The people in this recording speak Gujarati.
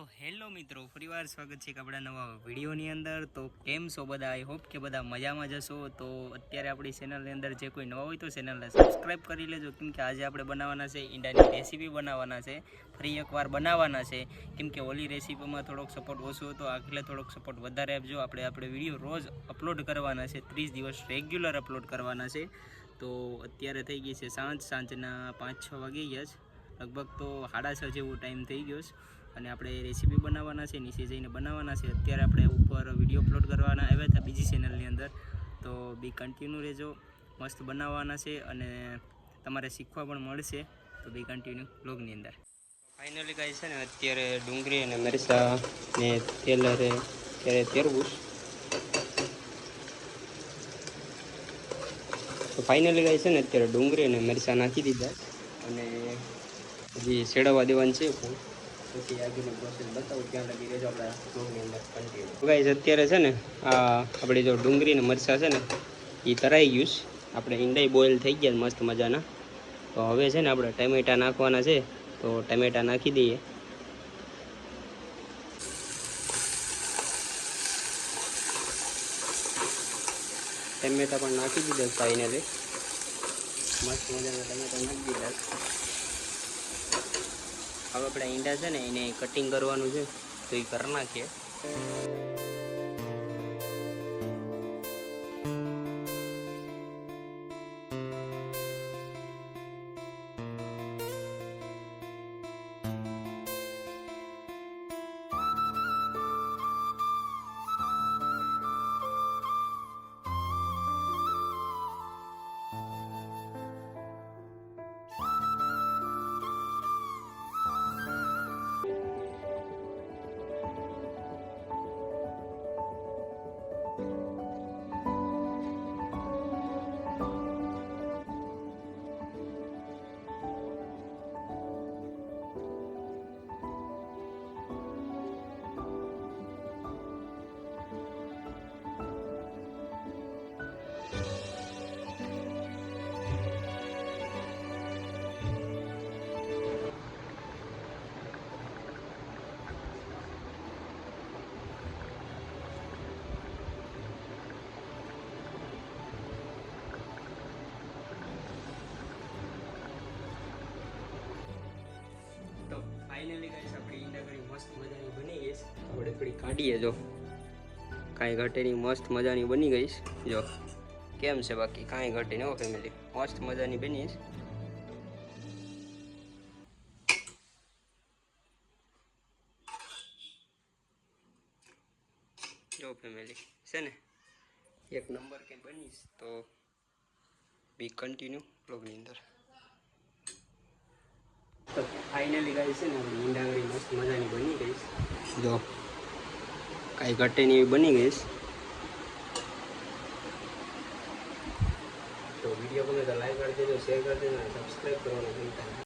તો હેલો મિત્રો, ફરીવાર સ્વાગત છે આપણા નવા વિડીયોની અંદર। તો કેમ છો બધા? આઈ હોપ કે બધા મજામાં જશો। તો અત્યારે આપણી ચેનલની અંદર જે કોઈ નવા હોય તો ચેનલને સબસ્ક્રાઈબ કરી લેજો, કેમ કે આજે આપણે બનાવવાના છે ઈંડાની રેસીપી બનાવવાના છે। ફરી એકવાર બનાવવાના છે, કેમ કે ઓલી રેસીપીમાં થોડોક સપોર્ટ ઓછો હતો, આખલે થોડોક સપોર્ટ વધારે આપજો। આપણે વિડીયો રોજ અપલોડ કરવાના છે, 30 દિવસ રેગ્યુલર અપલોડ કરવાના છે। તો અત્યારે થઈ ગઈ છે સાંજના 5-6 વાગી ગયા છે લગભગ, તો 6:30 જેવો ટાઈમ થઈ ગયો છે અને આપણે રેસીપી બનાવવાના છે, નીચે જઈને બનાવવાના છે। અત્યારે આપણે ઉપર વિડીયો અપલોડ કરવાના આવ્યા હતા બીજી ચેનલની અંદર, તો બી કન્ટિન્યુ રહેજો, મસ્ત બનાવવાના છે અને તમારે શીખવા પણ મળશે, તો બી કન્ટિન્યુ બ્લોગની અંદર। ફાઇનલી ગાઈસ છે ને, અત્યારે ડુંગળી અને મરચાં ને તેલરે ત્યારે તરબૂચ, તો ફાઇનલી ગાઈસ છે ને અત્યારે ડુંગળી અને મરચાં નાખી દીધા અને હજી શેડવવા દેવાનું છે, પછી આગળની પ્રોસેસ બતાવું, ત્યાં લગી રહેજો આપણા બ્લોગની અંદર કન્ટિન્યુ। ગાઈસ અત્યારે છે ને આ આપણી જો ડુંગળી ને મરચાં છે ને એ તરાઈ ગયું છે, આપણે ઈંડાઈ બોઇલ થઈ ગયા મસ્ત મજાના। તો હવે છે ને આપણે ટામેટા નાખવાના છે, તો ટામેટા નાખી દઈએ। ટામેટા પણ નાખી દીધા ફાઇનલી, મસ્ત મજાના ટામેટા નાખી દીધા। હવે આપણે ઈંડા છે ને એને કટિંગ કરવાનું છે, તો એ કરી નાખીએ। ફાઇનલી ગાઈસ આપણી ઈંડા કરી મસ્ત મજાની બની ગઈ છે, આપણે થોડી કાઢીએ, જો કાંઈ ઘટે નહીં, મસ્ત મજાની બની ગઈ છે। જો કેમ છે, બાકી કાંઈ ઘટે નહીં, ફેમિલી મસ્ત મજાની બની છે। જો ફેમિલી છે ને એક નંબર કે બનીશ, તો બી કન્ટિન્યુ બ્લોગની અંદર। તો ફાઇનલી ગાઈસ છે ને ઈંડા કરી મસ્ત મજાની બની ગઈ, જો કાંઈ ઘટે નહીં એવી બની ગઈ। તો વિડીયો ગમે તો લાઈક કરી દેજો, શેર કરી દેજો અને સબસ્ક્રાઈબ કરવાનું ભૂલતા નહીં।